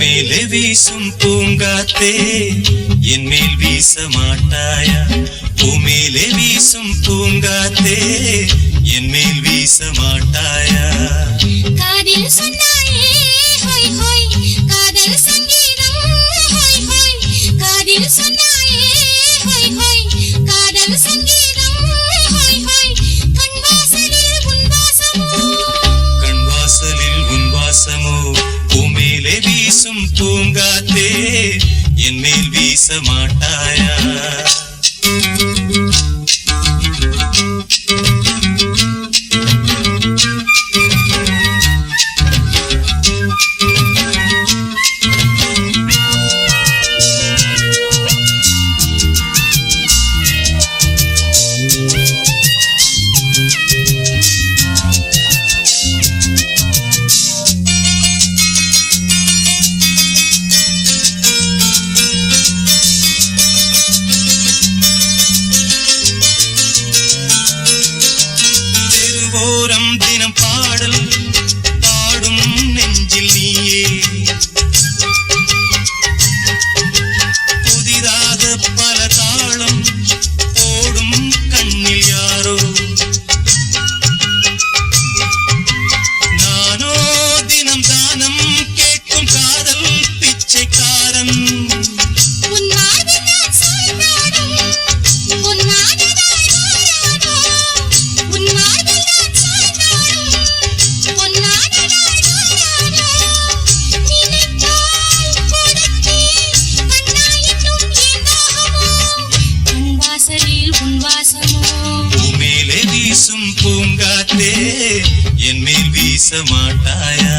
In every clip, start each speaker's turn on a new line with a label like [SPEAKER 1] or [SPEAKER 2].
[SPEAKER 1] பூமேலே வீசும் பூங்காத்தே என் மேல் வீச மாட்டாயா? பூமேலே வீசும் பூங்காத்தே என் மேல் வீச மாட்டாயா?
[SPEAKER 2] காதில் சொன்னாயே ஹோய் ஹோய் காதல் சங்கீதம் ஹோய் ஹோய் காதில் சொன்னாயே ஹோய் ஹோய் காதல் சங்கீதம் ஹோய் ஹோய் கண் வாசலில் உன் வாசமோ
[SPEAKER 1] கண் வாசலில் உன் வாசமோ பூமேலே வீசும் பூங்காத்தே என் மேல் வீச மாட்டாயா? ஓரம் தினம் பாடல் பாடும் நெஞ்சில் நீயே புதிதாக பல தாளம் ஓடும் கண்ணில் யாரோ நானோ தினம் தானம் கேட்கும் காதல் பிச்சைக்காரன் பூமேலே வீசும் பூங்காத்தே என் மேல் வீச மாட்டாயா?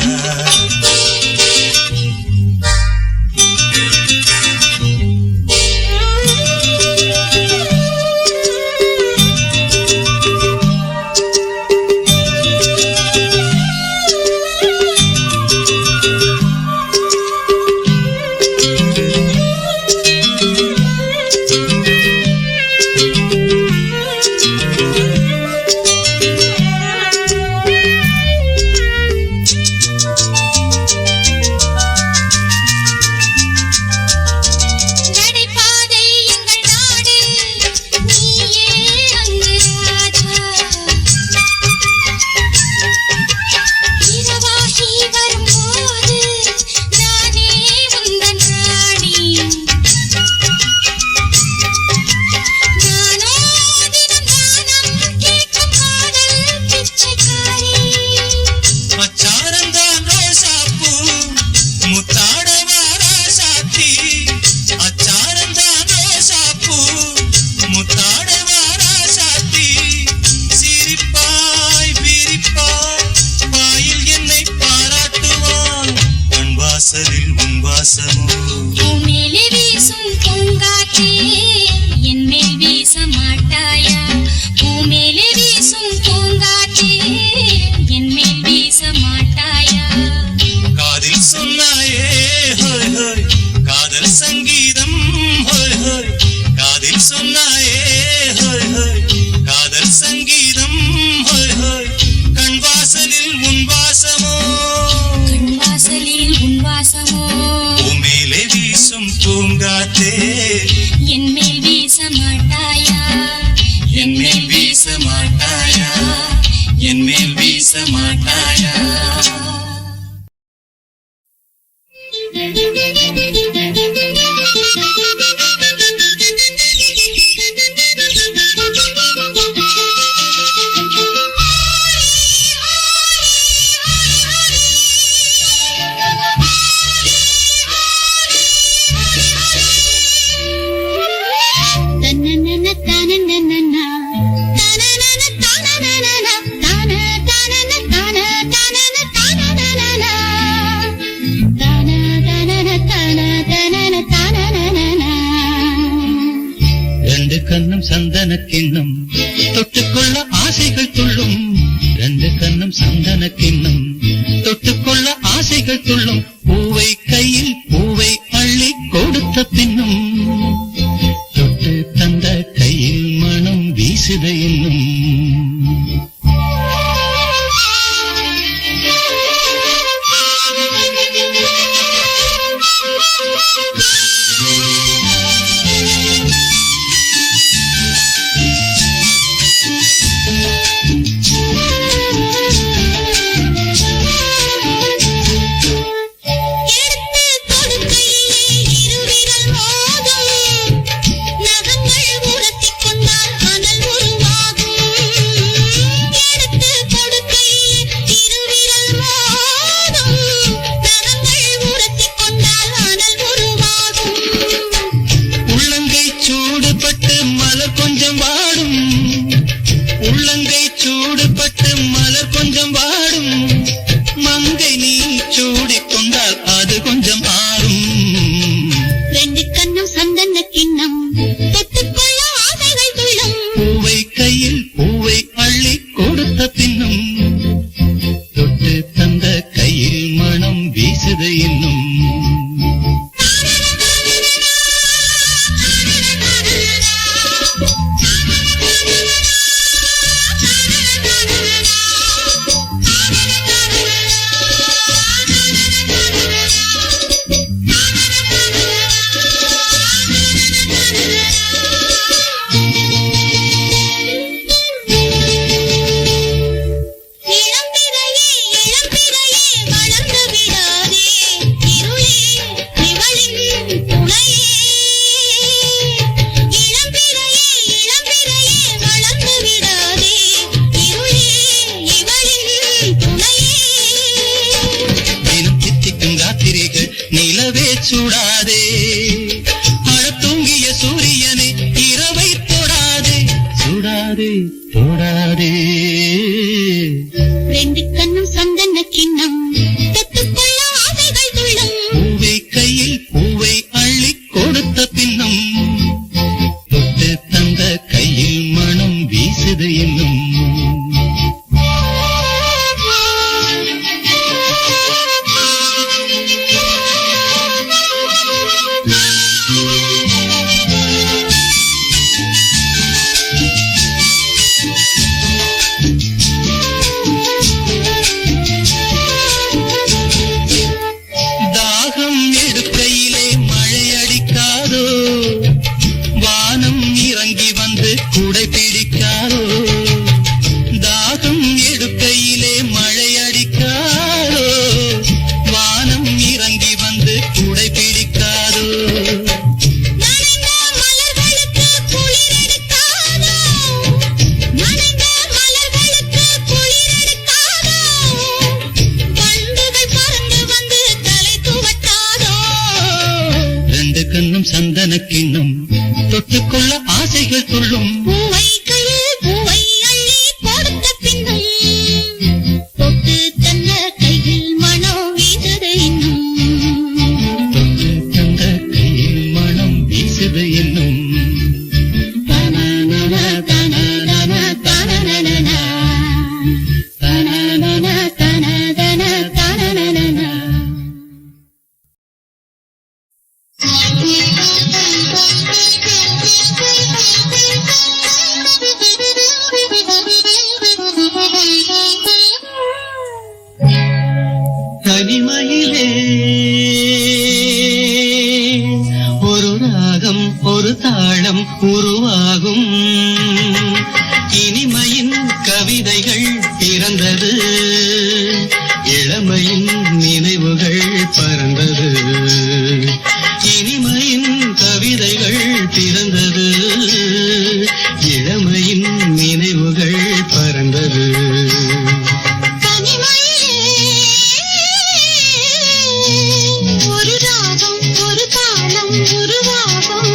[SPEAKER 2] பூமேலே வீசும் பூங்காற்றே என் மேல் வீச மாட்டாயா? பூமேலே வீசும் பூங்காற்றே என் மேல் வீச மாட்டாயா?
[SPEAKER 1] காதில் சொன்னாயே ஹோய் ஹோய் காதல் சங்கீதம் ஹோய் ஹோய் காதில் சொன்னாயே ஹோய் ஹோய் காதல் சங்கீதம் ஹோய் ஹோய் கண் வாசலில் உன் வாசமோ
[SPEAKER 2] கண் வாசலில் உன் வாசமோ
[SPEAKER 1] பூமேலே வீசும் பூங்காத்தே
[SPEAKER 2] என் மேல் வீச மாட்டாயா?
[SPEAKER 1] என் மேல் வீச மாட்டாயா? என் மேல் வீச மாட்டாயா?
[SPEAKER 3] கண்ணும் சந்தன கிண்ணம் தொட்டுக்கொள்ள ஆசைகள் துள்ளும். ரெண்டு கண்ணும் சந்தன கிண்ணம் தொட்டுக்கொள்ள ஆசைகள் துள்ளும். பூவை கையில் பூவை அள்ளி கொடுத்த பின்னும் தொட்டு தந்த கையில் மனம் வீசுத இன்னும். நிலவே சுடாதே அழத்தூங்கிய சூரியனே இரவை தொடாதே சுடாதே தொடாதே
[SPEAKER 2] ரெண்டு கண்ணும் சந்தன கிண்ணம் தொட்டுக்கொள்ள ஆசைகள் துள்ளும்
[SPEAKER 3] பூவை கையில் பூவை அள்ளி கொடுத்த பின்னும் தொட்டு தந்த கையில் மனம் வீசுது என்னும் தாகம் எடுக்கையிலே மழை அடிக்காதோ வானம் இறங்கி வந்து குடை பிடிக்காதோ தாகம் எடுக்கையிலே மழை அடிக்காதோ வானம் இறங்கி வந்து குடை பிடிக்காதோ
[SPEAKER 2] நனைந்த மலர்களுக்கு குளிர் எடுக்காதோ நனைந்த மலர்களுக்கு குளிர் எடுக்காதோ வண்டுகள் பறந்து வந்து தலை துவட்டாதோ
[SPEAKER 3] ரெண்டு கண்ணும் சந்தன கிண்ணம் தொட்டுக்கொள்ள ஆசைகள் துள்ளும்
[SPEAKER 2] பூவை கையில் பூவை அள்ளி கொடுத்த பின்னும் தொட்டு தந்த கையில் மனம் வீசுது இன்னும்
[SPEAKER 3] தொட்டு தந்த கையில் மனம் வீசுது என்னும்
[SPEAKER 2] தனனன தனனன தனனன தனனன தனனன தனனன
[SPEAKER 3] தனிமையிலே ஒரு ராகம் ஒரு தாளம் உருவாகும் இனிமையின் கவிதைகள் பிறந்தது இளமையின் நினைவுகள் பறந்தது இனிமையின் கவிதைகள் பிறந்தது இளமையின் நினைவுகள் பறந்தது
[SPEAKER 2] ஒரு ராகம் ஒரு தாளம் உருவாகும்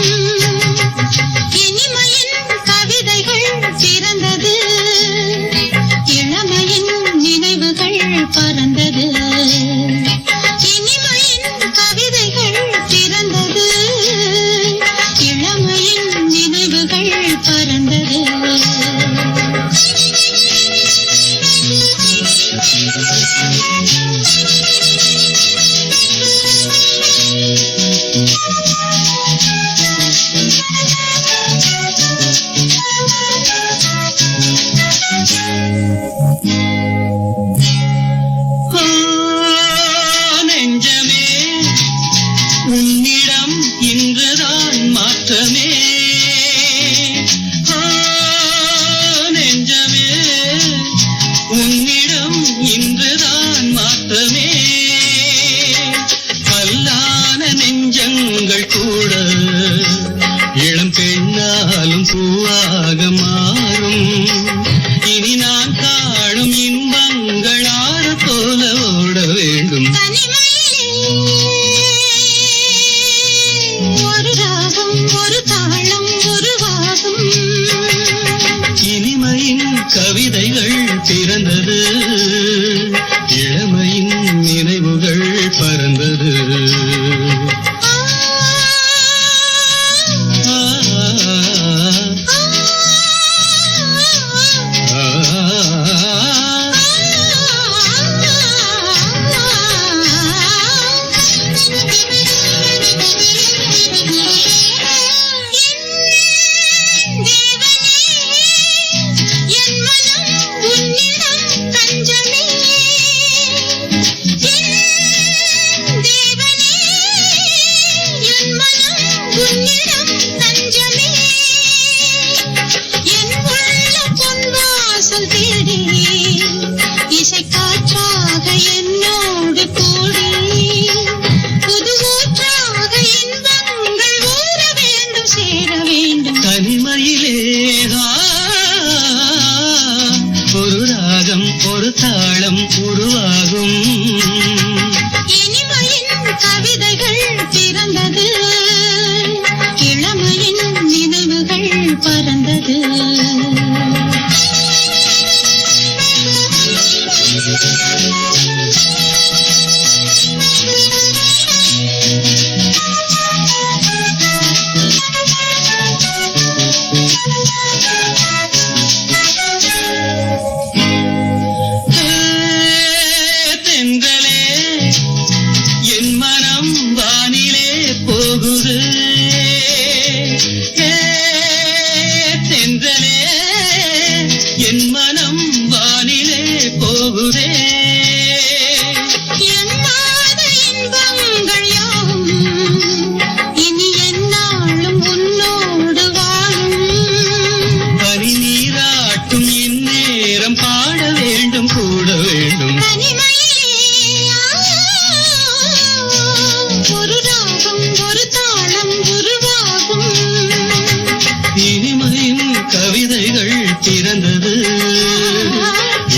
[SPEAKER 3] பிறந்தது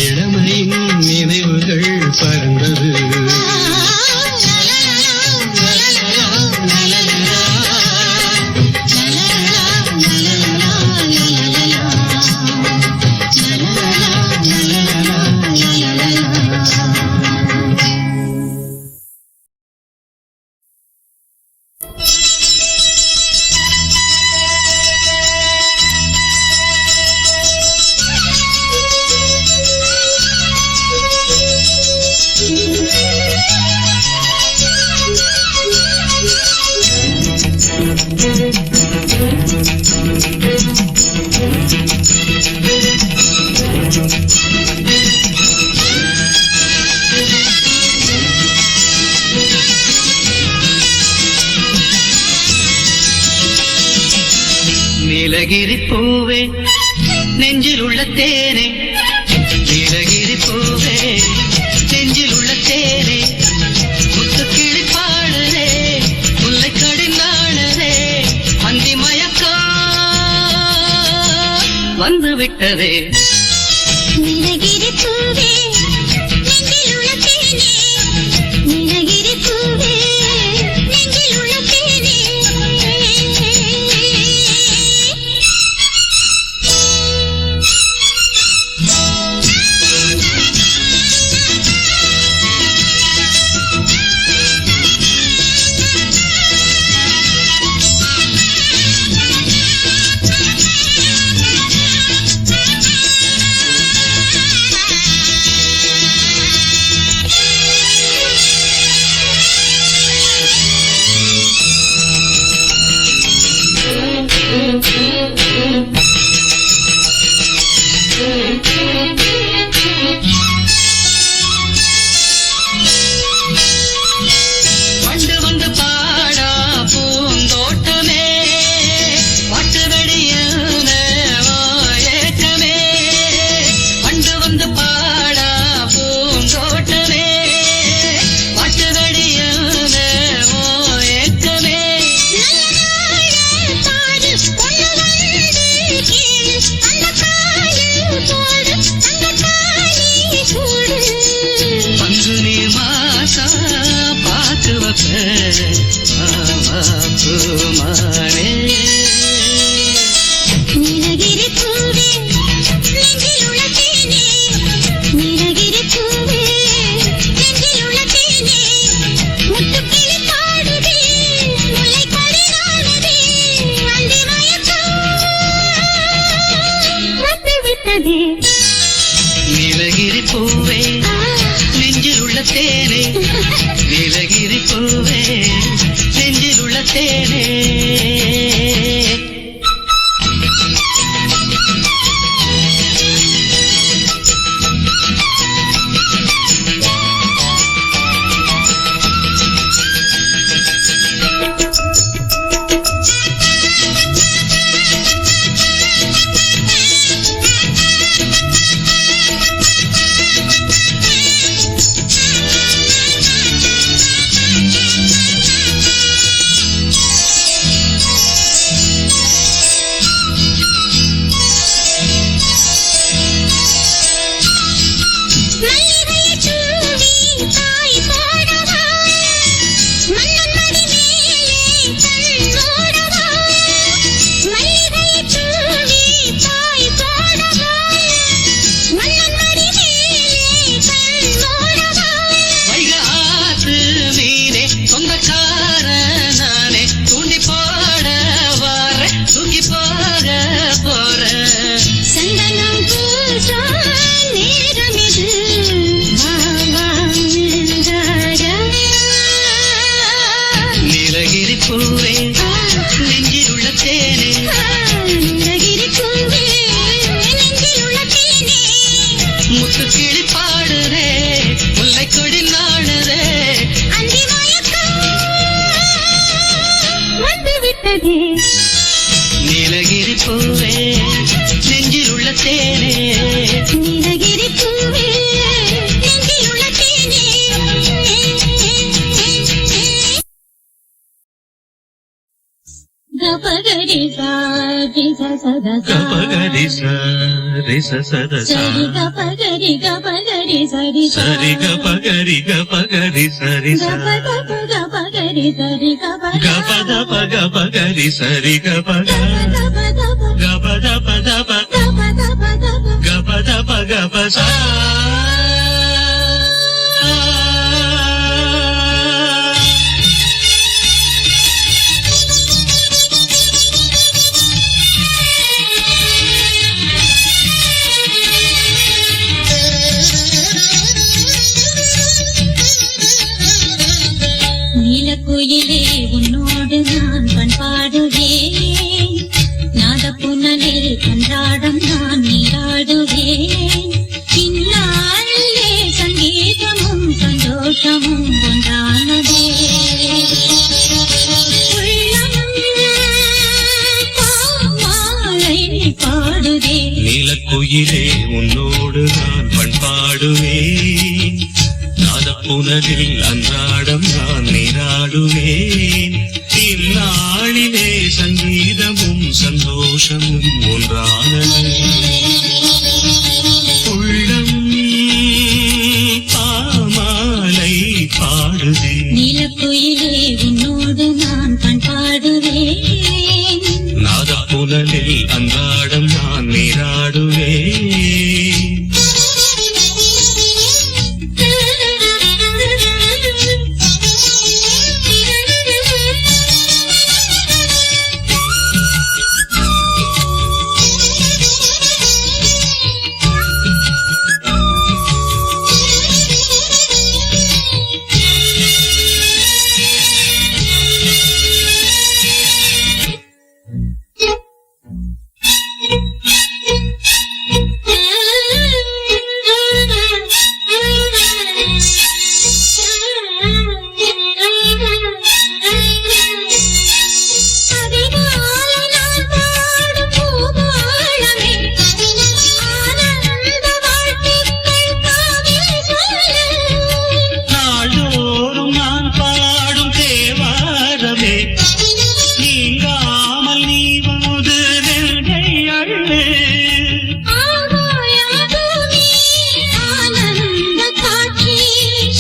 [SPEAKER 3] இளமையின் நினைவுகள் பறந்தது நீலகிரி பூவே நெஞ்சில் உள்ள தேனே நீலகிரி பூவே நெஞ்சில் உள்ள தேனே முத்து கிளி பாடுதே முல்லை கடி நாடுதே அந்தி மயக்கம் வந்து விட்டதே
[SPEAKER 2] நீலகிரி பூவே நெஞ்சில் உள்ள தேனே நீலகிரி பூவே நெஞ்சில் உள்ள தேனே
[SPEAKER 3] பண்டு வந்து பாடா பூந்தோட்டமே பாட்டு வெடியான ஏக்கமே பண்டு வந்து பாடா பூந்தோட்டமே பாட்டு வெடியான ஏக்கமே பங்கு நீ மாசா பாக்கு வப்பமானே
[SPEAKER 2] நீலகிரி பூவே நெஞ்சில் உள்ள தேனே நீலகிரி பூவே நெஞ்சில் உள்ள தேனே முத்துக்கிளி பாடுதே முல்லை கொடி நாடுதே அந்தி மயக்கம் வந்து விட்டதே
[SPEAKER 3] நீலகிரி பூவே நெஞ்சில் உள்ள தேனே நீலகிரி பூவே நெஞ்சில் உள்ள தேனே நீலகிரி பூவே நெஞ்சில் உள்ள தேனே
[SPEAKER 2] நீலகிரி பூவே நெஞ்சில் உள்ள தேனே గపగరి సారి సద
[SPEAKER 3] గపగరి సరి సద
[SPEAKER 2] సరి గపగరి గపగరి సరి
[SPEAKER 3] సరి గపగరి గపగరి సరి
[SPEAKER 2] గపగరి సరి
[SPEAKER 3] గపగరి సరి గపగ గప సా
[SPEAKER 2] நீலக்குயிலே உன்னோடு நான் பண்பாடுவேன் நாதப்புனலில் அன்றாடம் நான் நீராடுவேன் இந்நாளிலே சங்கீதமும் சந்தோஷமும் ஒன்றானதே பாமாலை பாடுதே
[SPEAKER 3] நீலக்குயிலே உன்னோடு நான் பண்பாடுவேன் நாதப்புனலில் அன்றாடம் நான் நீராடுவேன் இந்நாளிலே சங்கீதமும் சந்தோஷமும் ஒன்றானது உள்ளம் பாமாலை பாடுதே
[SPEAKER 2] நீலக்குயிலே உன்னோடு நான் பண்பாடுவேன்
[SPEAKER 3] நாதப்புனலில் அன்றாடம் நான் நீராடுவேன்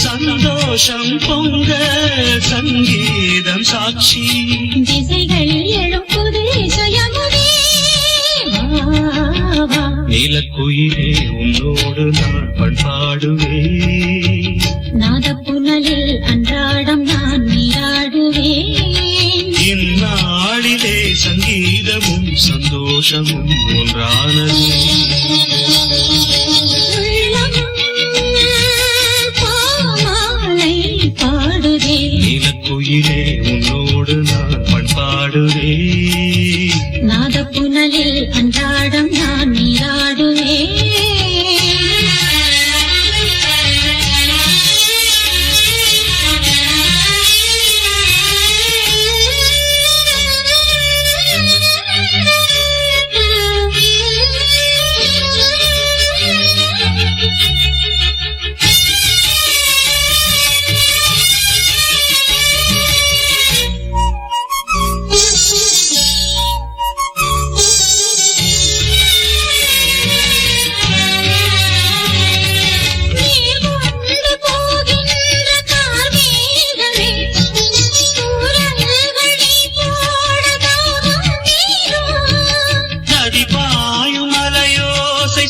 [SPEAKER 3] சந்தோஷம் பொங்க சங்கீதம் சாட்சி
[SPEAKER 2] திசைகள் எழுப்புதே சுயமுதே
[SPEAKER 3] நீலக்குயிலே உன்னோடு நான் பண்பாடுவேன்
[SPEAKER 2] நாதப்புனலில் அன்றாடம் நான் நீராடுவேன்
[SPEAKER 3] இந்நாளிலே சங்கீதமும் சந்தோஷமும் ஒன்றானது
[SPEAKER 2] பாடுதே
[SPEAKER 3] நீலக்குயிலே உன்னோடு நான் பண்பாடுவேன்
[SPEAKER 2] நாதப்புனலில் அன்றாடம் நான் நீராடுவேன்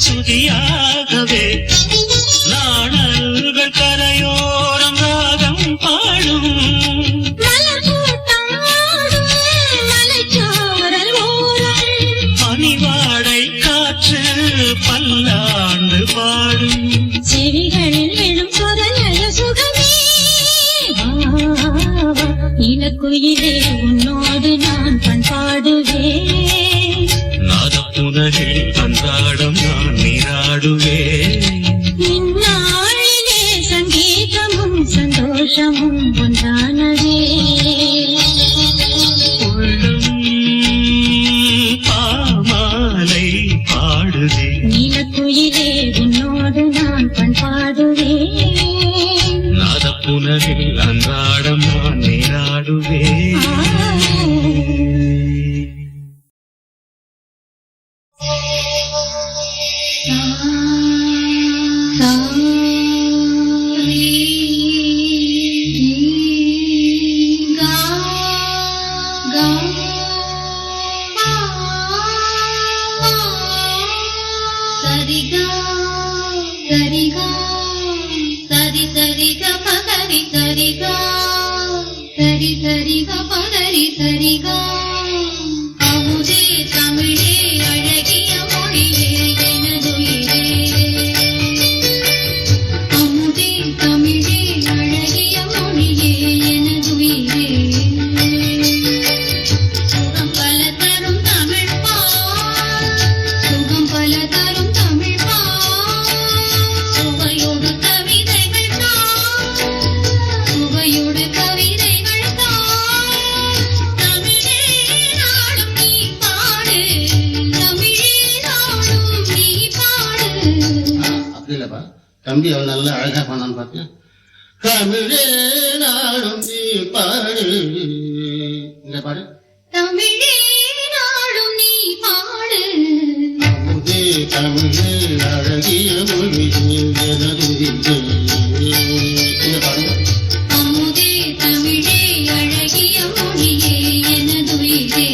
[SPEAKER 3] சுதியாகவே நாணல்கள் கரையோரம் ராகம் பாடும் பனிவாடை காற்று பல்லாண்டு பாடும்
[SPEAKER 2] செவிகளில் விழும் சொதலய சுகமே இலக்குயிலே உன்னோடு நான் பண்பாடுவேன்
[SPEAKER 3] நாதப்புனலில் அன்றாடம் நான் நீராடுவேன்
[SPEAKER 2] இந்நாளிலே சங்கீதமும் சந்தோஷமும் ஒன்றானதே
[SPEAKER 3] உள்ளம் பாமாலை பாடுதே
[SPEAKER 2] நீலக்குயிலே உன்னோடு நான் பண்பாடுவேன்
[SPEAKER 3] நாதப்புனலில் அன்றாடம் நான் நீராடுவேன்
[SPEAKER 2] கா சரிகா சரிகா சரி சரிக பகரி சரிகா சரி சரிக பகரி சரிகா அமுதே தமிழே அழகிய மொழியே எனதுயிரே அமுதே தமிழே அழகிய மொழியே எனதுயிரே சுகம் பல தரும் தமிழ் பால் சுகம் பல தரும் தமிழ் பால் சுவையோடு கவிதைகள் தான் சுவையோடு கவிதைகள் தான் தமிழே நாளும் நீ பாடு தமிழே நாளும் நீ பாடு.
[SPEAKER 4] அப்படி இல்லப்பா தம்பி அவன் நல்லா அழகா பண்ணான்னு பார்த்தியா தமிழே நாடும் நீ பாடு இந்த பாடு
[SPEAKER 2] தமிழே நாளும் நீ பாடு
[SPEAKER 4] அமுதே தமிழே அழகிய மொழி எனதுயிரே. இந்த பாடு
[SPEAKER 2] அமுதே தமிழே அழகிய மொழியே எனதுயிரே.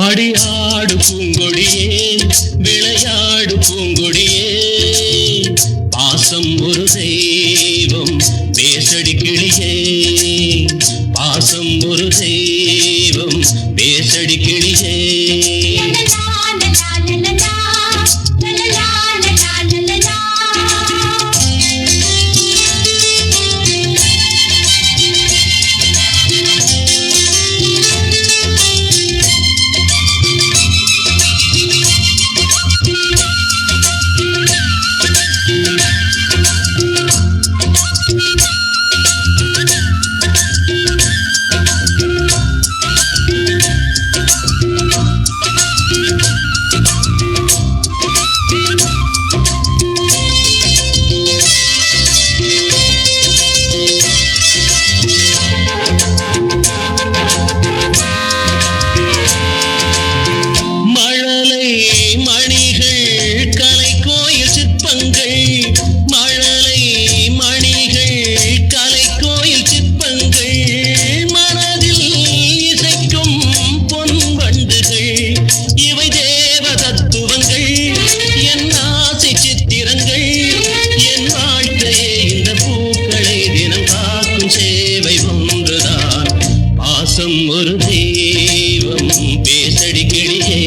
[SPEAKER 3] அடியாடு பூங்கொடியே விளையாடு பூங்கொடியே பாசம் ஒரு தெய்வம் பேசடி கிளியே பாசம் ஒரு தெய்வம் பேசடி கிளியே ஒரு தெய்வம் பேசடி கிளியே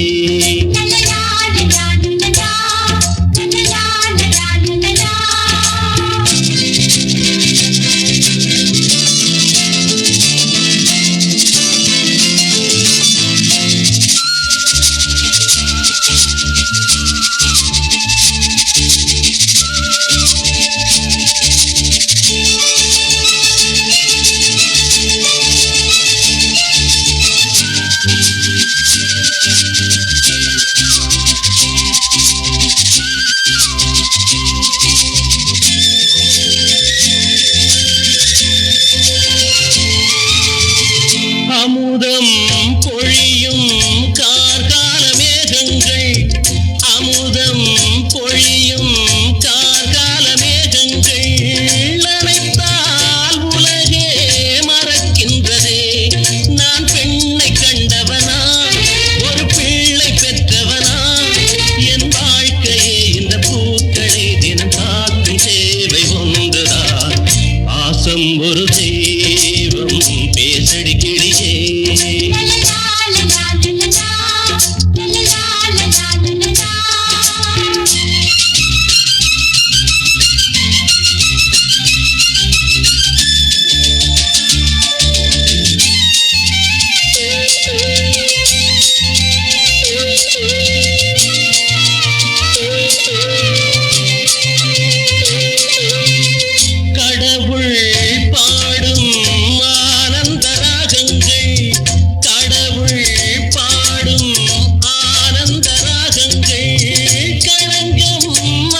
[SPEAKER 3] அமுதம் பொழியும் கார்கால மேகங்கள் அமுதம் பொழியும் கார்கால மேகங்கள் அனைத்தால் உலகே மறக்கின்றதே நான் பெண்ணை கண்டவனா ஒரு பிள்ளை பெற்றவனா என் வாழ்க்கையே இந்த பூக்களை தினம் காக்கும் சேவை ஒன்றுதான் பாசம் ஒரு தெய்வம் பேசடி கிளியே கடவுள் பாடும் ஆனந்த ராகங்கள் கடவுள் பாடும் ஆனந்த ராகங்கள் களங்கம்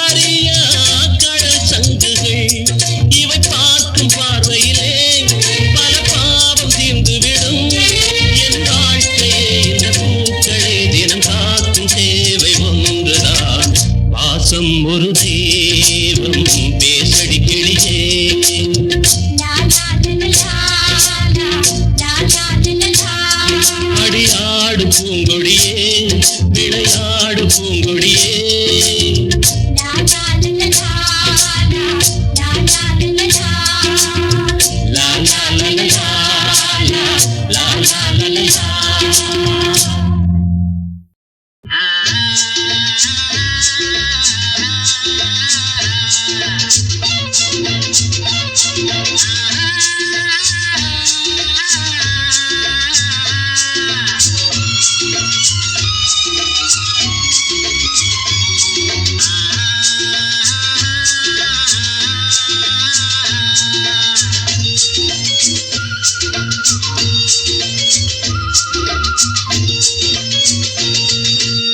[SPEAKER 3] அறியா கடல் சங்குகள் இவை பார்க்கும் பார்வையிலே பல பாவம் தீர்ந்துவிடும் என் வாழ்க்கையே இந்த பூக்களை தினம் காக்கும் சேவை ஒன்றுதான் பாசம் ஒரு தெய்வம் பேசடி கிளியே அடியாடு பூங்கொடியே விளையாடு பூங்கொடியே லா லா லா லா லா லா லா லா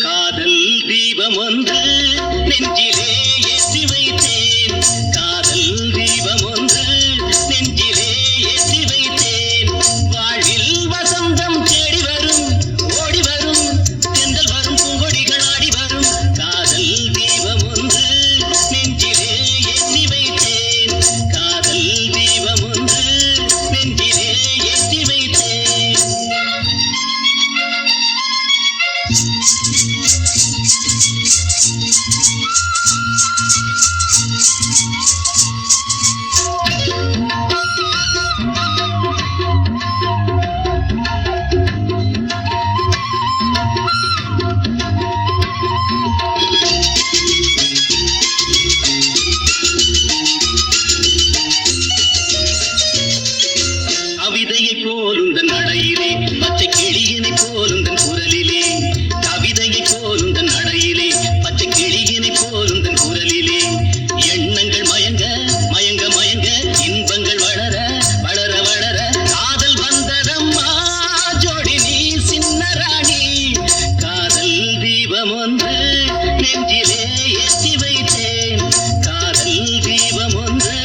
[SPEAKER 3] காதல் தீபம் ஒன்று நெஞ்சிலே ஏற்றி வைத்தேன் காதல் தீபம் ஒன்று நெஞ்சிலே ஏற்றி வைத்தேன் வாழ்வில் வசந்தம் தேடி வரும் ஓடி வரும் தென்றல் வரும் பூங்கொடிகள் ஆடி வரும் காதல் தீபம் ஒன்று நெஞ்சிலே ஏற்றி வைத்தேன் காதல் கவிதையை போலுந்தன் நடையிலே பச்சை கிளியினை போலுந்தன் குரலிலே கவிதையை போலுந்தன் நடையிலே பச்சை கிளியினை போலுந்தன் குரலிலே எண்ணங்கள் மயங்க மயங்க மயங்க இன்பங்கள் வளர வளர வளர காதல் வந்ததம்மா ஜோடி நீ சின்ன ராணி காதல் தீபம் ஒன்று நெஞ்சிலே ஏற்றி வைத்தேன் காதல் தீபம் ஒன்று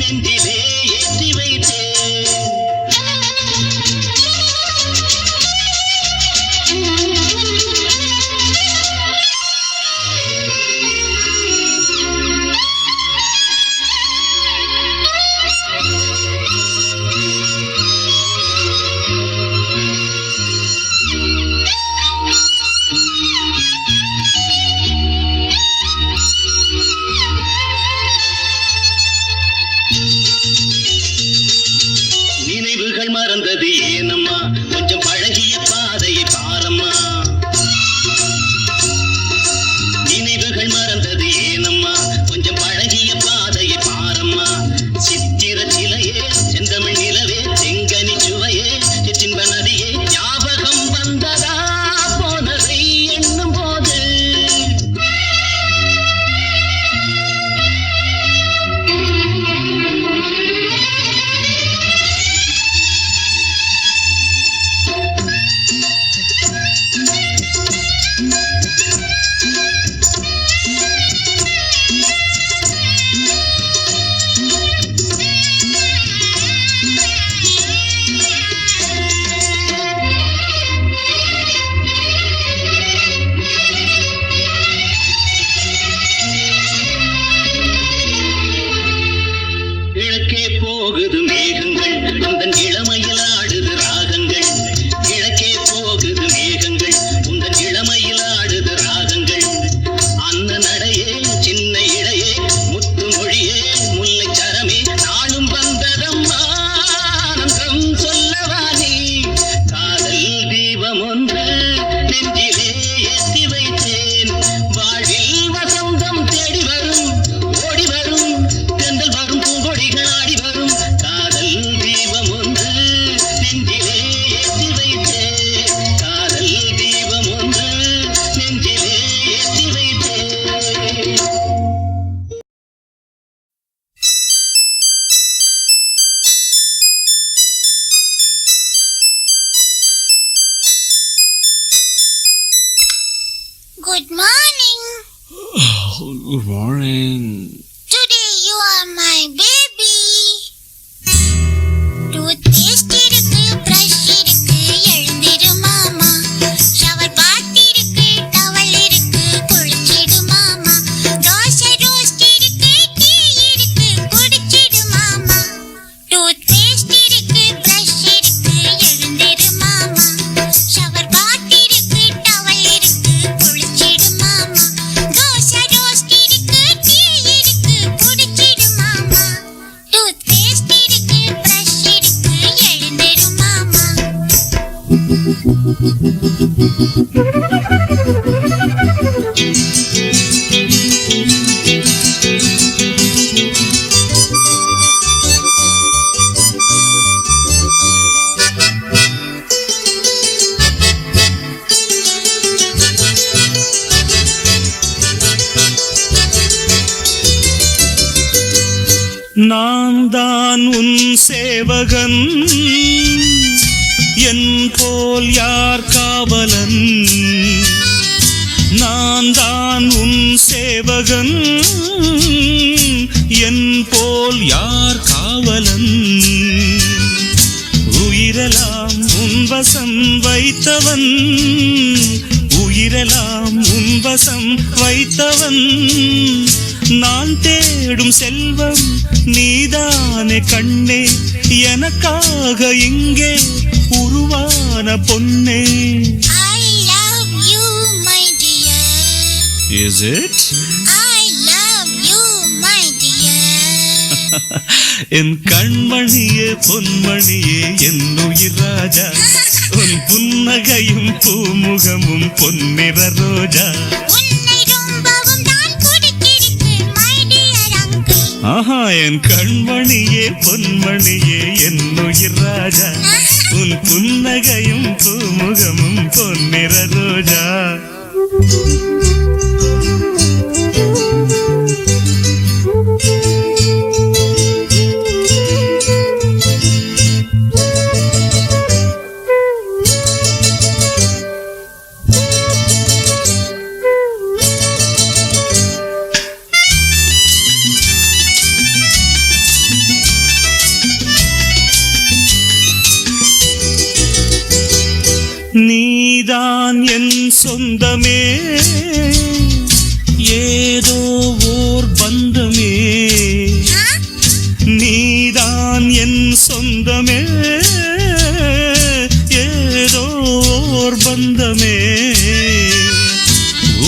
[SPEAKER 3] நெஞ்சிலே ஏற்றி வைத்தேன் நினைவுகள் மறந்தது ஏனம்மா கொஞ்சம் பழகிய பாதையை பாரம்மா நினைவுகள் மறந்தது ஏனம்மா கொஞ்சம் பழகிய பாதையை பாரம்மா சித்திர சிலையே செந்தமிழ் நிலவே செங்கனி சுவையே சிற்றின்ப நதியே ஞாபகம் வந்ததா போனதை எண்ணும் போது கிழக்கே போகுது மேகங்கள் உந்தன் இளமையில் ஆடுது ராகங்கள் கிழக்கே போகுது மேகங்கள் உந்தன் இளமையில் ஆடுது ராகங்கள் அன்ன நடையே சின்ன இடையே முத்து மொழியே முல்லை சரமே நாளும் வந்ததம்மா ஆனந்தம் சொல்லவா நீ காதல் தீபம் ஒன்று நெஞ்சிலே ஏற்றி வைத்தேன் வாழ்வில் வசந்தம் தேடி வரும் ஓடி வரும் தென்றல் வரும் பூங்கொடிகள் ஆடி வரும் காதல் தீபம் ஒன்று நெஞ்சிலே ஏற்றி வைத்தேன் காதல் தீபம் ஒன்று நெஞ்சிலே ஏற்றி வைத்தேன்
[SPEAKER 2] Good morning.
[SPEAKER 5] Good morning.
[SPEAKER 2] Today you are my baby. Toothpaste இருக்கு, brush இருக்கு, எழுந்திரு மாமா. Shower bath இருக்கு, towel இருக்கு, குளிச்சிடு மாமா. தோசை roast இருக்கு, tea இருக்கு, குடிச்சிடு மாமா. Toothpaste இருக்கு, brush இருக்கு, எழுந்திரு மாமா. Shower bath இருக்கு, towel இருக்கு, குளிச்சிடு மாமா. தோசை roast இருக்கு, tea இருக்கு, குடிச்சிடு மாமா. Toothpaste இருக்கு, brush இருக்கு, எழுந்திரு மாமா.
[SPEAKER 5] நான் தான் உன் சேவகன் என் போல் யார் காவலன் நான் தான் உன் சேவகன் என் போல் யார் காவலன் உயிரெல்லாம் உன் வசம் வைத்தவன் உயிரெல்லாம் உன் வசம் வைத்தவன் நான் தேடும் செல்வம் நீதானே கண்ணே எனக்காக இங்கே உருவான பொன்னே
[SPEAKER 2] I love you, my dear.
[SPEAKER 5] Is it?
[SPEAKER 2] I
[SPEAKER 5] என் கண்மணியே பொன்மணியே என் உயிர் ராஜா உன் புன்னகையும் பூமுகமும் பொன்னிற ரோஜா
[SPEAKER 2] உன்னை ரொம்பவும் தான் பிடிச்சிருக்கு my dear uncle.
[SPEAKER 5] ஆஹா என் கண்மணியே பொன்மணியே என் உயிர் ராஜா உன் புன்னகையும் பூமுகமும் பொன்னிற ரோஜா நீதான் என் சொந்தமே ஏதோ ஓர் பந்தமே நீதான் என் சொந்தமே ஏதோ ஓர் பந்தமே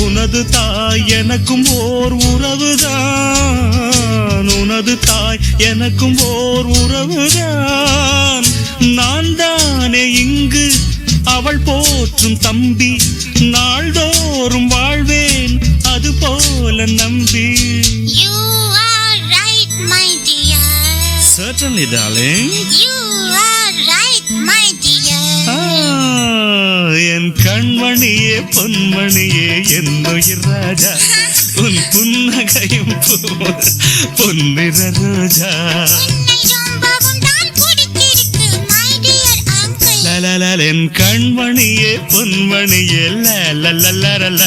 [SPEAKER 5] உனது தாய் எனக்கும் ஓர் உறவுதான் உனது தாய் எனக்கும் ஓர் உறவுதான் நான் தானே இங்கு அவள் போற்றும் தம்பி நாள்தோறும் வாழ்வேன் அது போல நம்பி
[SPEAKER 2] You are right my dear.
[SPEAKER 5] Certainly darling
[SPEAKER 2] You are right my dear.
[SPEAKER 5] என் கண்மணியே பொன்மணியே என் உயிர் ராஜா உன் புன்னகையும் பொன்னிற ரோஜா
[SPEAKER 2] உன்னை ரொம்பவும் தான் பிடிச்சிருக்கு my dear uncle.
[SPEAKER 5] லலலல என் கண்மணியே பொன்மணியே லலலலலல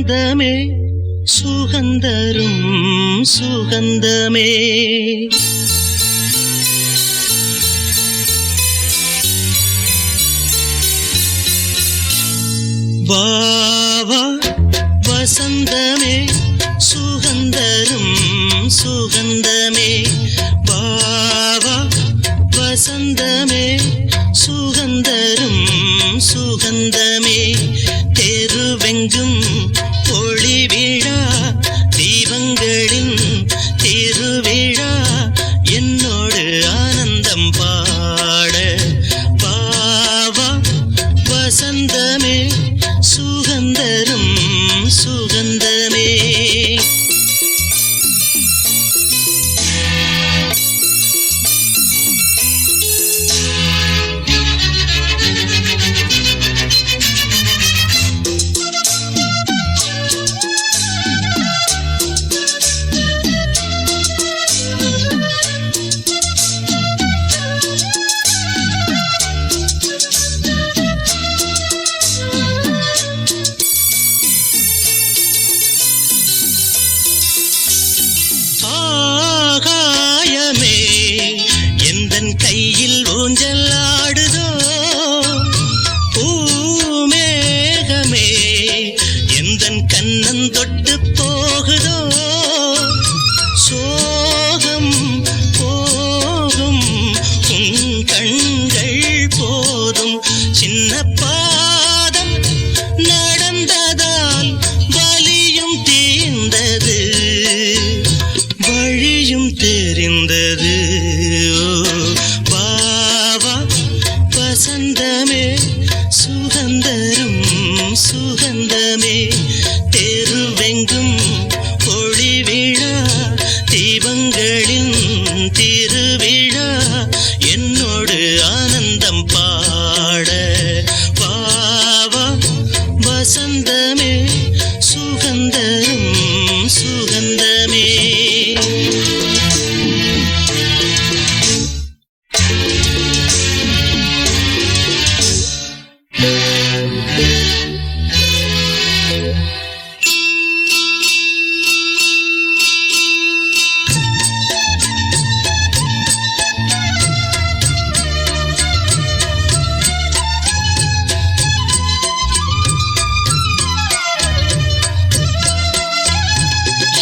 [SPEAKER 6] வசந்தமே சுகந்தரும் சுகந்தமே வாவா வசந்தமே சுகந்தரும் சுகந்தமே வாவா வசந்தமே சுகந்தரும் சுகந்தமே தெருவெங்கும் ஒளி விழா தீபங்களின் திருவிழா என்னோடு ஆனந்தம் பாட வாவா வசந்தமே சுகந்தரும் சுகந்தமே ஆகாயமே எந்தன் கையில் ஊஞ்சல் ஆடுதோ பூமேகமே எந்தன் கண்ணன் தொட்டு போகுதோ சோகம் போகும் உன் கண்கள் போதும் சின்ன பாதம் நடந்ததால் வலியும் தீர்ந்தது வழியும் தெரிந்தது வாவா வசந்தமே சுகந்தரும் சுகந்தமே தெருவெங்கும் ஒளி விழா தீபங்களின் திருவிழா என்னோடு ஆனந்தம் பாட வாவா வசந்தமே சுகந்தரும் சுகந்தமே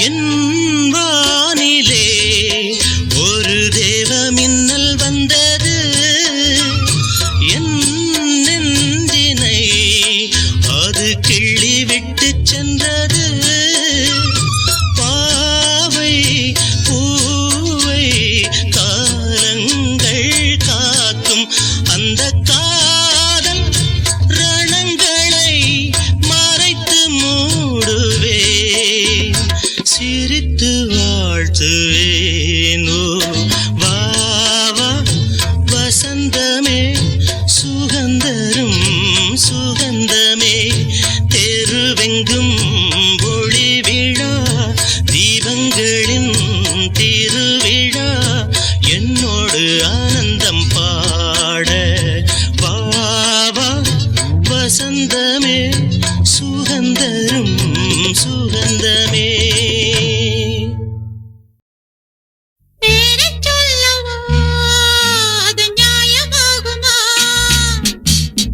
[SPEAKER 6] என் வானிலே ஒரு தேவ மின்னல் வந்தது என் நெஞ்சினை அது கிள்ளி விட்டு சென்றது பாவை பூவை காலங்கள் காக்கும் அந்த காதல் ரணங்களை மறைத்து மூடுவே சிரித்து வாழ்த்துவேனோ வாவா வசந்தமே சுகந்தரும் சுகந்தமே தெருவெங்கும் ஒளி விழா தீபங்களின் திருவிழா என்னோடு ஆனந்தம் பாட வாவா வசந்தமே சுகந்தரும் சுகந்தமே
[SPEAKER 2] பேரைச் சொல்லவா அது நியாயமாகுமா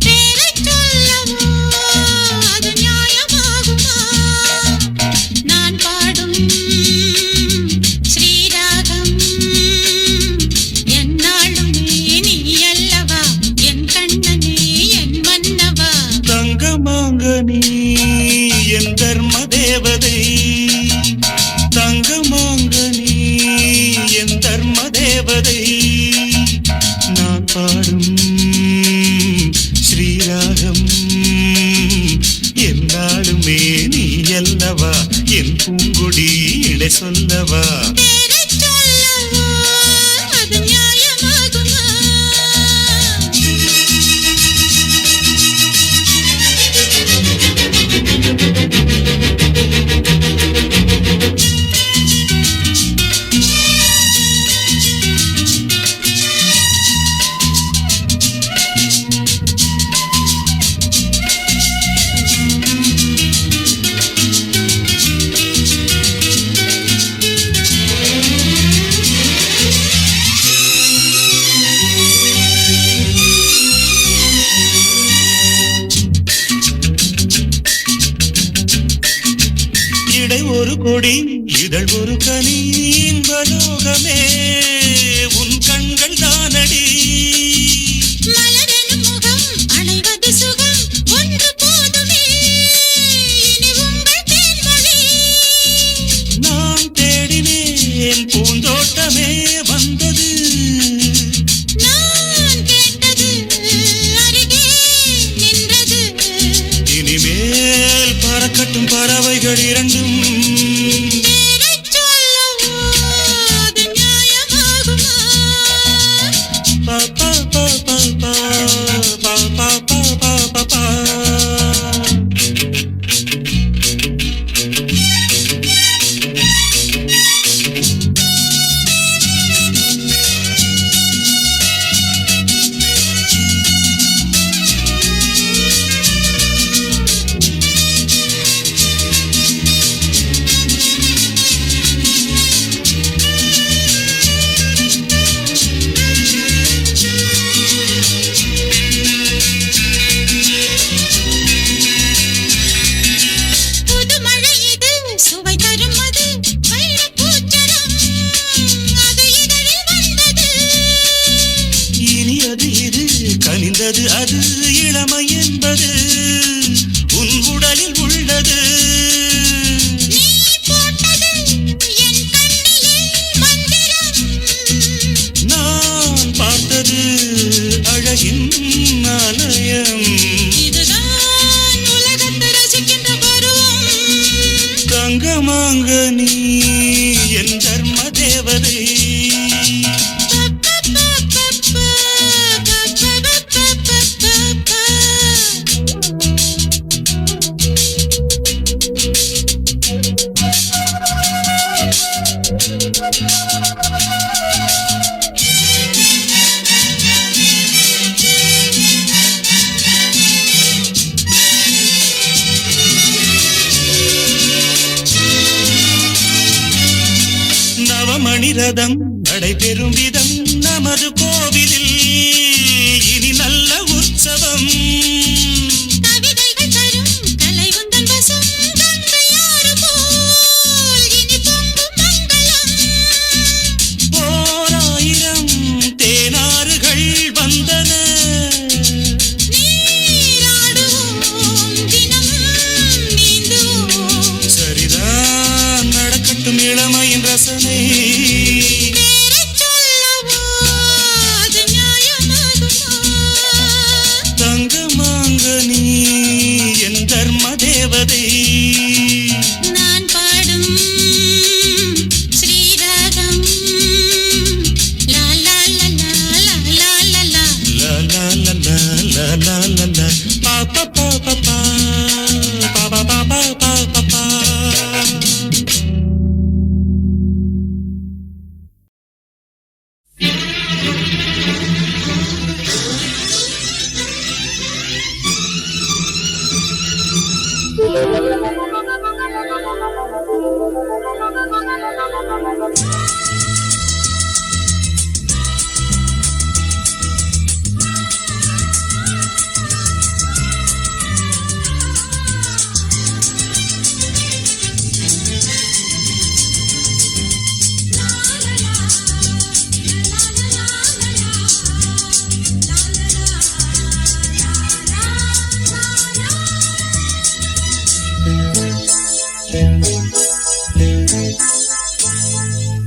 [SPEAKER 2] பேரைச் சொல்லவா அது நியாயமாகுமா நான் பாடும் ஸ்ரீராகம் என்னாலுமே நீ அல்லவா என் கண்ணனே என் மன்னவா
[SPEAKER 5] தங்கமாங்க நீ என் தர்ம தேவதை தங்கமாங்க நீ என் தர்ம தேவதை நான் பாடும் ஸ்ரீராகம் என்னாலுமே நீ அல்லவா என் பூங்கொடி இடை சொல்லவா
[SPEAKER 2] பேரைச் சொல்லவா அது நியாயமாகுமா
[SPEAKER 5] பூங்கொடி இதழ் ஒரு கனி இன்பலோகமே உன் கண்கள் தானடி
[SPEAKER 2] மலரெனும் முகம் அணைவது சுகம் ஒன்று போதுமே இனி உங்கள் தேன்மொழி
[SPEAKER 5] நான் தேடினேன் பூந்தோட்டமே வந்தது
[SPEAKER 2] நான் கேட்டது அருகே நின்றது
[SPEAKER 5] இனிமேல் பறக்கட்டும் பறவைகள் இரண்டும்
[SPEAKER 2] பேரைச் சொல்லவோ அது நியாயமாகுமா
[SPEAKER 5] பா பா பா பா பா பா பா பா பா பா பா.
[SPEAKER 2] புது மழை இது சுவை தரும் அது வைரப் பூச்சரம் அது இதழில் வந்தது
[SPEAKER 5] இனி அது இது கனிந்தது அது இளமை என்பது உன் உடலில் உள்ளது
[SPEAKER 2] நீ போட்டது என் கண்ணிலே மந்திரம்
[SPEAKER 5] நான் பார்த்தது அழகின் ஆலயம்
[SPEAKER 2] இதுதான் உலகத்தை ரசிக்கின்ற பருவம்
[SPEAKER 5] தங்கமாங்க நீ என் தர்ம தேவதை நவமணி ரதம் நடைபெறும் விதம் நமது கோவிலில் இனி நல்ல உற்சவம்
[SPEAKER 2] கவிதைகள் தரும் கலை உந்தன் வசம் கங்கையாறு போல் இனி பொங்கும் மங்களம்
[SPEAKER 5] ஓராயிரம் தேனாறுகள் வந்தன
[SPEAKER 2] நீராடுவோம் தினம் நீந்துவோம்
[SPEAKER 5] சரிதான் நடக்கட்டும் இளமையின் ரசனை
[SPEAKER 2] பேரைச் சொல்லவோ அது நியாயமாகுமா
[SPEAKER 5] தங்கமாங்க நீ என் தர்ம தேவதை
[SPEAKER 2] நான் பாடும் ஸ்ரீராகம் லா லா லா லா லா லா லா லா
[SPEAKER 5] லா லா லா லா லா லா லா பா பா பா பா பா பா பா பா பா பா பா பா.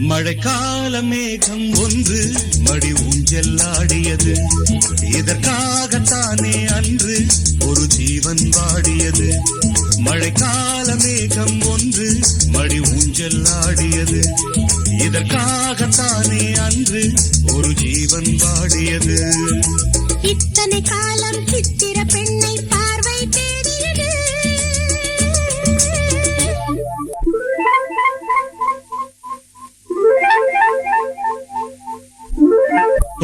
[SPEAKER 5] மழைக்கால மேகம் ஒன்று மடி ஊஞ்செல்லாடியது இதற்காகத்தானே அன்று ஒரு ஜீவன் வாடியது மழைக்கால மேகம் ஒன்று மடி ஊஞ்செல்லாடியது இதற்காகத்தானே அன்று ஒரு ஜீவன் வாடியது
[SPEAKER 2] இத்தனை காலம் சித்திர பெண்ணை பார்வை தேடியது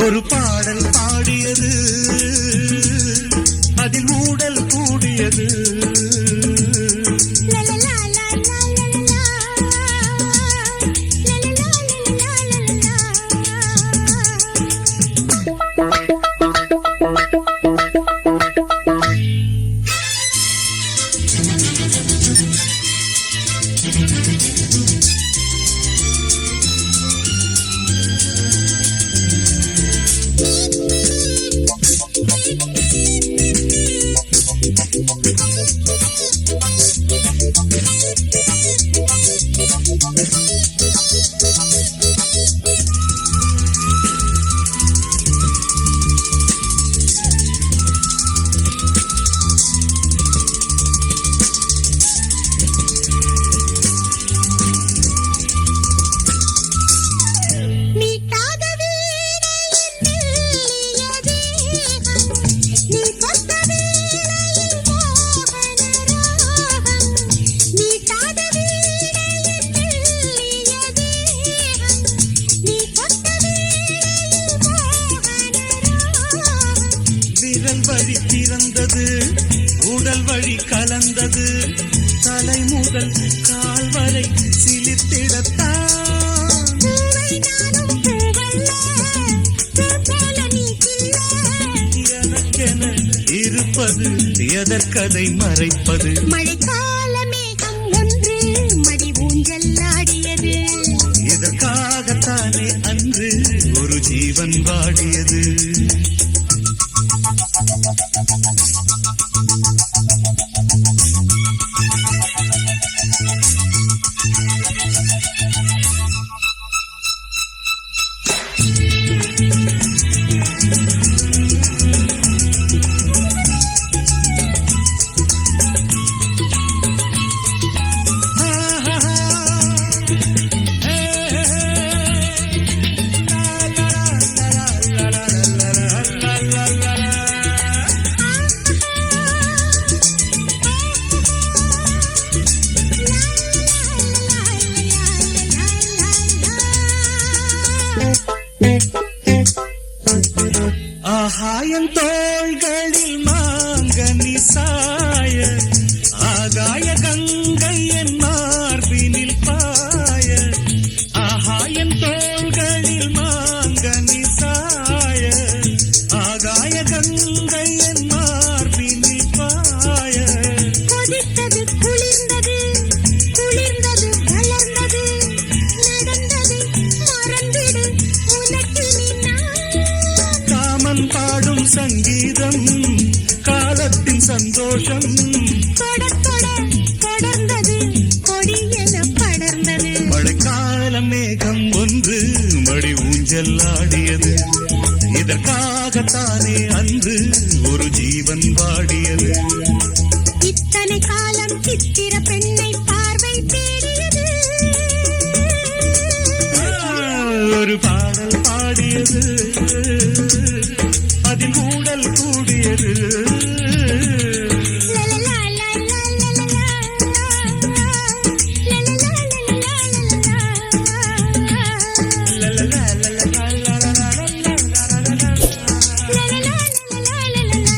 [SPEAKER 5] ஒரு பாடல் பாடியது அதில் ஊடல் கூடியது
[SPEAKER 2] லா லா லா லா லா லா லா லா லா லா லா லா
[SPEAKER 5] வழி கலந்தது தலை முதல் கால் வரை சிலிர்த்திடத்தான்
[SPEAKER 2] பூவை நானும் பூவல்ல, பூ போல நீ கில்ல.
[SPEAKER 5] எனக்கென இருப்பது எதற்கதை மறைப்பது
[SPEAKER 2] மழைக்கால மேகம் ஒன்று மடி ஊஞ்சல் ஆடியது.
[SPEAKER 5] இதற்காகத்தானே அன்று ஒரு ஜீவன் வாடியது ஆகாயம் தோள்களில் மாங்கனி சாய ஆகாய கங்கை என் மார்பினில் பாய ஆகாயம் தோள்களில் மாங்கனி சாய ஆகாய கங்கை என் மார்பினில் பாய
[SPEAKER 2] கொதித்தது குளிர்ந்தது, குளிர்ந்தது வளர்ந்தது, நடந்தது மறந்திடு உனக்கினி நான்.
[SPEAKER 5] காமன் பாடும் சங்கீதம் காலத்தின் சந்தோஷம்
[SPEAKER 2] தொட தொட தொடர்ந்தது கொடியென படர்ந்தது.
[SPEAKER 5] மழைக்கால மேகம் ஒன்று மடி ஊஞ்சல் ஆடியது இதற்காகத்தானே அன்று ஒரு ஜீவன் வாடியது
[SPEAKER 2] இத்தனை காலம் சித்திர பெண்ணை பார்வை தேடியது.
[SPEAKER 5] ஒரு பாடல் பாடியது அதில் ஊடல் கூடியது
[SPEAKER 2] லலலா லலலா லலலா, லலலா லலலா லலலா, லலலா லலலா லலலா.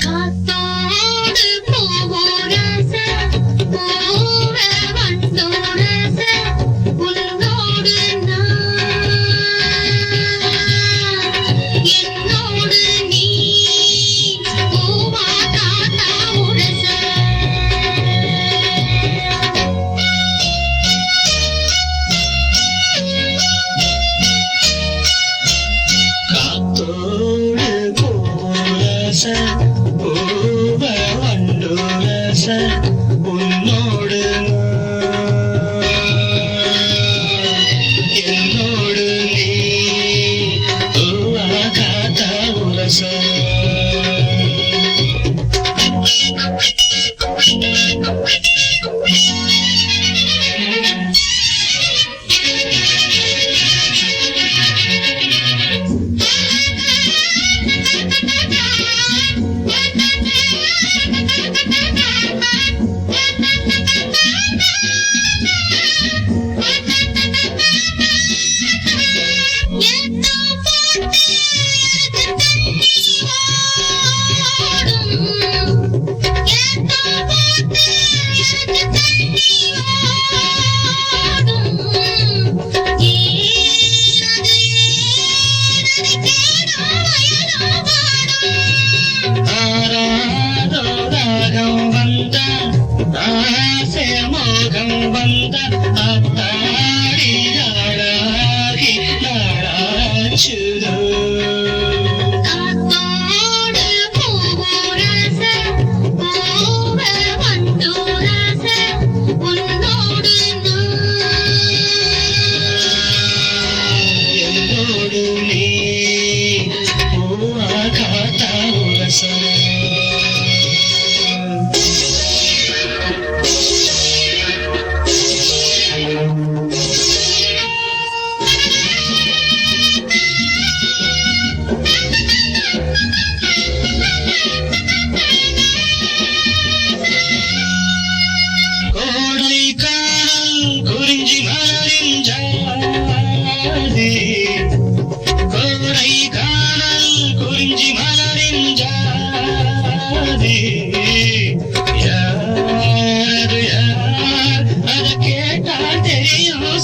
[SPEAKER 2] காத்தோடு பூவோரச, பூவ வந்தோரச, உன்னோடு நான், என்னோடு நீ, பூவா காத்தா உரச.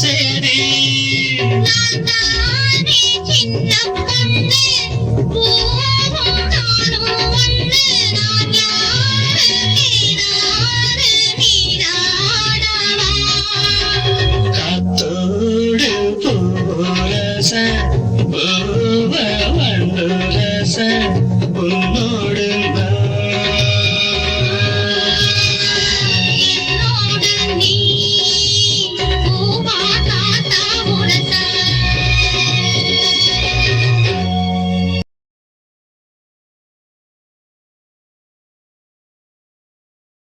[SPEAKER 3] சேரி
[SPEAKER 2] நான் தானே சின்ன பொண்ணு பூ